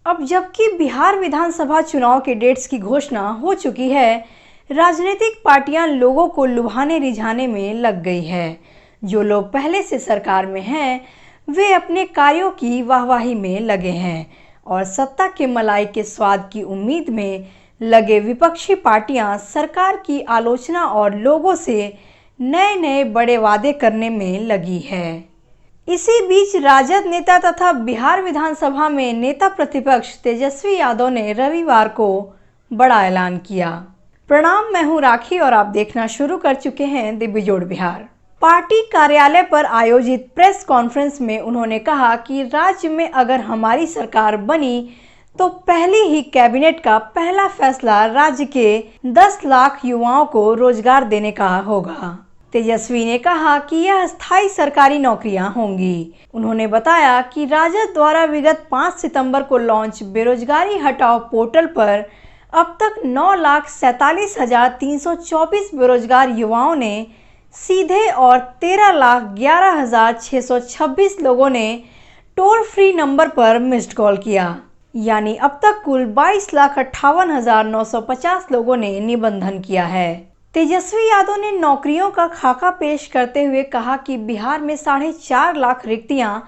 अब जबकि बिहार विधानसभा चुनाव के डेट्स की घोषणा हो चुकी है, राजनीतिक पार्टियां लोगों को लुभाने रिझाने में लग गई है। जो लोग पहले से सरकार में हैं, वे अपने कार्यों की वाहवाही में लगे हैं और सत्ता के मलाई के स्वाद की उम्मीद में लगे विपक्षी पार्टियां सरकार की आलोचना और लोगों से नए नए बड़े वादे करने में लगी है। इसी बीच राजद नेता तथा बिहार विधानसभा में नेता प्रतिपक्ष तेजस्वी यादव ने रविवार को बड़ा ऐलान किया। प्रणाम, मैं हूं राखी और आप देखना शुरू कर चुके हैं द बिजोड़ बिहार। पार्टी कार्यालय पर आयोजित प्रेस कॉन्फ्रेंस में उन्होंने कहा कि राज्य में अगर हमारी सरकार बनी तो पहले ही कैबिनेट का पहला फैसला राज्य के 10 लाख युवाओं को रोजगार देने का होगा। तेजस्वी ने कहा कि यह स्थायी सरकारी नौकरियां होंगी। उन्होंने बताया कि राजद द्वारा विगत 5 सितंबर को लॉन्च बेरोजगारी हटाओ पोर्टल पर अब तक 9,47,324 बेरोजगार युवाओं ने सीधे और 13,11,626 लोगों ने टोल फ्री नंबर पर मिस्ड कॉल किया। यानी अब तक कुल 22,58,950 लोगों ने निबंधन किया है। तेजस्वी यादव ने नौकरियों का खाका पेश करते हुए कहा कि बिहार में 4.5 लाख रिक्तियां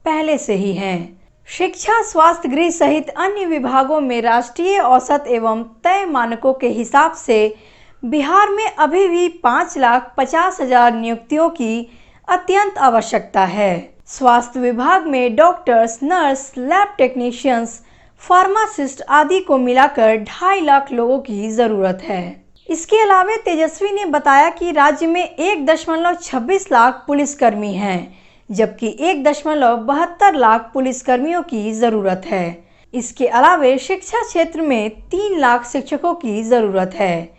पहले से ही हैं। शिक्षा, स्वास्थ्य, गृह सहित अन्य विभागों में राष्ट्रीय औसत एवं तय मानकों के हिसाब से बिहार में अभी भी 5,50,000 नियुक्तियों की अत्यंत आवश्यकता है। स्वास्थ्य विभाग में doctors, nurse, lab technicians, pharmacist आदि को मिलाकर 2.5 लाख लोगों की जरूरत है। इसके अलावा तेजस्वी ने बताया कि राज्य में 1.26 लाख पुलिसकर्मी हैं, जबकि 1.72 लाख पुलिसकर्मियों की जरूरत है। इसके अलावा शिक्षा क्षेत्र में 3 लाख शिक्षकों की जरूरत है।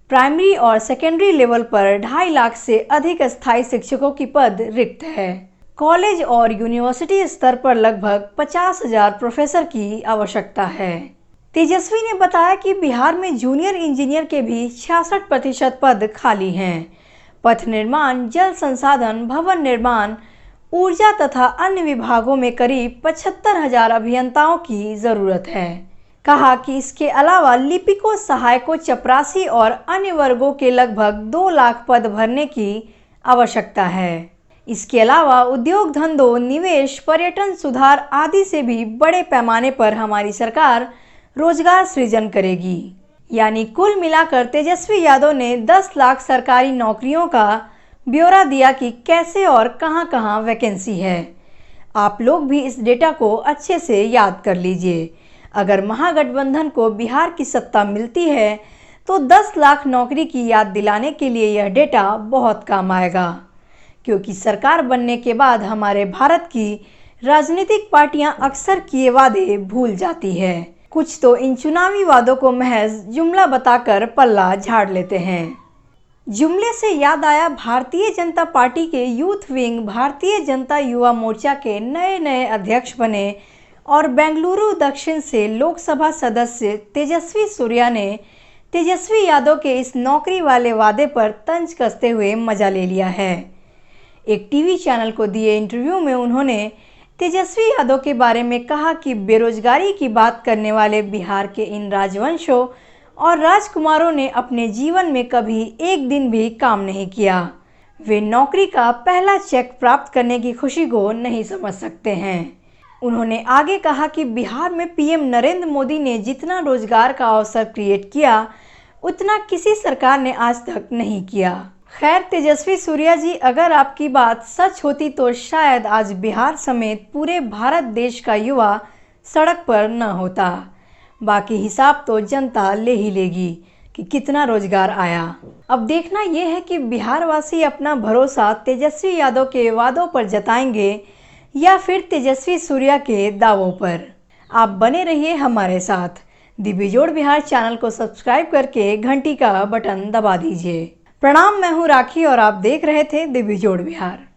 प्राइमरी और सेकेंडरी लेवल पर 2.5 लाख से अधिक स्थायी शिक्षकों की पद रिक्त है। कॉलेज और यूनिवर्सिटी स्तर पर लगभग 50,000 प्रोफेसर की आवश्यकता है। तेजस्वी ने बताया कि बिहार में जूनियर इंजीनियर के भी 66% पद खाली हैं। पथ निर्माण, जल संसाधन, भवन निर्माण, ऊर्जा तथा अन्य विभागों में करीब 75,000 अभियंताओं की जरूरत है। कहा कि इसके अलावा लिपिकों, सहायकों, चपरासी और अन्य वर्गों के लगभग 2 लाख पद भरने की आवश्यकता है। इसके अलावा उद्योग धंधों, निवेश, पर्यटन सुधार आदि से भी बड़े पैमाने पर हमारी सरकार रोजगार सृजन करेगी। यानी कुल मिलाकर तेजस्वी यादव ने 10 लाख सरकारी नौकरियों का ब्यौरा दिया कि कैसे और कहां-कहां वैकेंसी है। आप लोग भी इस डेटा को अच्छे से याद कर लीजिए। अगर महागठबंधन को बिहार की सत्ता मिलती है तो 10 लाख नौकरी की याद दिलाने के लिए यह डेटा बहुत काम आएगा, क्योंकि सरकार बनने के बाद हमारे भारत की राजनीतिक पार्टियां अक्सर किए वादे भूल जाती है। कुछ तो इन चुनावी वादों को महज जुमला बताकर पल्ला झाड़ लेते हैं। जुमले से याद आया, भारतीय जनता पार्टी के यूथ विंग भारतीय जनता युवा मोर्चा के नए अध्यक्ष बने और बेंगलुरु दक्षिण से लोकसभा सदस्य तेजस्वी सूर्या ने तेजस्वी यादव के इस नौकरी वाले वादे पर तंज कसते हुए मजा ले लिया है। एक टीवी चैनल को दिए इंटरव्यू में उन्होंने तेजस्वी यादव के बारे में कहा कि बेरोजगारी की बात करने वाले बिहार के इन राजवंशों और राजकुमारों ने अपने जीवन में कभी एक दिन भी काम नहीं किया। वे नौकरी का पहला चेक प्राप्त करने की खुशी को नहीं समझ सकते हैं। उन्होंने आगे कहा कि बिहार में पीएम नरेंद्र मोदी ने जितना रोजगार का अवसर क्रिएट किया, उतना किसी सरकार ने आज तक नहीं किया। खैर तेजस्वी सूर्या जी, अगर आपकी बात सच होती तो शायद आज बिहार समेत पूरे भारत देश का युवा सड़क पर न होता। बाकी हिसाब तो जनता ले ही लेगी कि कितना रोजगार आया। अब देखना यह है कि बिहार वासी अपना भरोसा तेजस्वी यादव के वादों पर जताएंगे या फिर तेजस्वी सूर्या के दावों पर। आप बने रहिए हमारे साथ। द बिजोड़ बिहार चैनल को सब्सक्राइब करके घंटी का बटन दबा दीजिए। प्रणाम, मैं हूँ राखी और आप देख रहे थे द बिजोड़ बिहार।